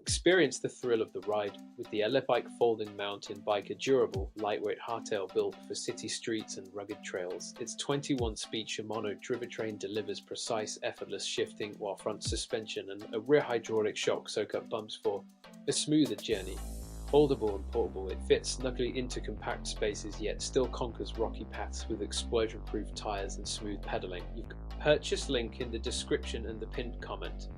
Experience the thrill of the ride with the Elevike folding mountain bike, a durable, lightweight hardtail built for city streets and rugged trails. Its 21-speed Shimano Drivetrain delivers precise, effortless shifting, while front suspension and a rear hydraulic shock soak up bumps for a smoother journey. Foldable and portable, it fits snugly into compact spaces yet still conquers rocky paths with explosion-proof tires and smooth pedaling. You can purchase link in the description and the pinned comment.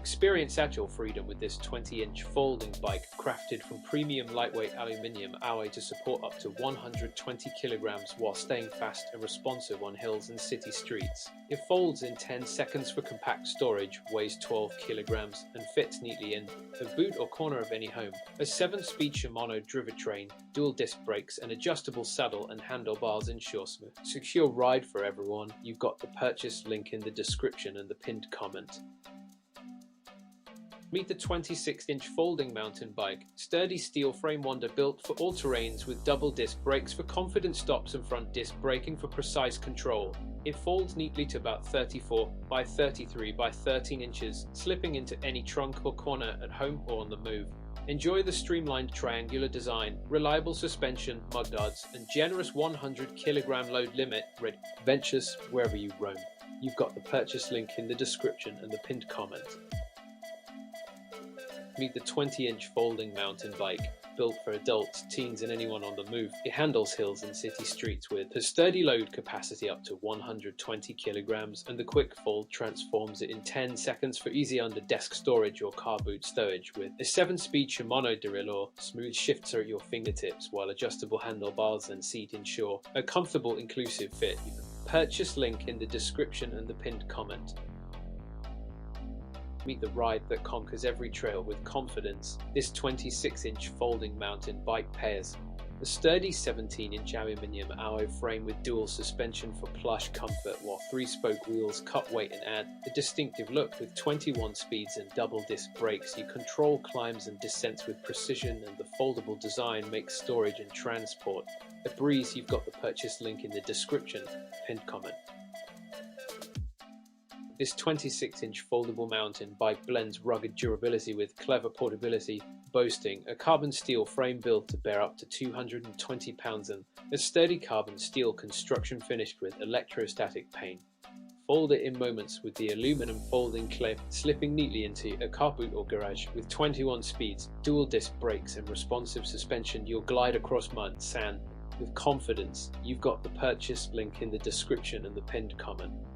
Experience agile freedom with this 20-inch folding bike crafted from premium lightweight aluminium alloy to support up to 120 kilograms while staying fast and responsive on hills and city streets. It folds in 10 seconds for compact storage, weighs 12 kilograms, and fits neatly in the boot or corner of any home. A 7-speed Shimano Drivetrain, dual disc brakes, and adjustable saddle and handlebars ensure smooth, secure ride for everyone. You've got the purchase link in the description and the pinned comment. Meet the 26-inch folding mountain bike, sturdy steel frame wonder built for all terrains with double disc brakes for confident stops and front disc braking for precise control. It folds neatly to about 34 by 33 by 13 inches, slipping into any trunk or corner at home or on the move. Enjoy the streamlined triangular design, reliable suspension, mudguards, and generous 100 kilogram load limit. Ready ventures wherever you roam. You've got the purchase link in the description and the pinned comment. Meet the 20-inch folding mountain bike, built for adults, teens, and anyone on the move. It handles hills and city streets with a sturdy load capacity up to 120 kilograms, and the quick fold transforms it in 10 seconds for easy under-desk storage or car boot stowage. With a 7-speed Shimano derailleur, smooth shifts are at your fingertips, while adjustable handlebars and seat ensure a comfortable, inclusive fit. You can purchase link in the description and the pinned comment. Meet the ride that conquers every trail with confidence. This 26-inch folding mountain bike pairs a sturdy 17-inch aluminium alloy frame with dual suspension for plush comfort, while 3-spoke wheels cut weight and add a distinctive look. With 21 speeds and double disc brakes, you control climbs and descents with precision, and the foldable design makes storage and transport a breeze. You've got the purchase link in the description, pinned comment. This 26-inch foldable mountain bike blends rugged durability with clever portability, boasting a carbon steel frame built to bear up to 220 pounds and a sturdy carbon steel construction finished with electrostatic paint. Fold it in moments with the aluminum folding clip, slipping neatly into a car boot or garage. With 21 speeds, dual disc brakes, and responsive suspension, you'll glide across mud and sand with confidence. You've got the purchase link in the description and the pinned comment.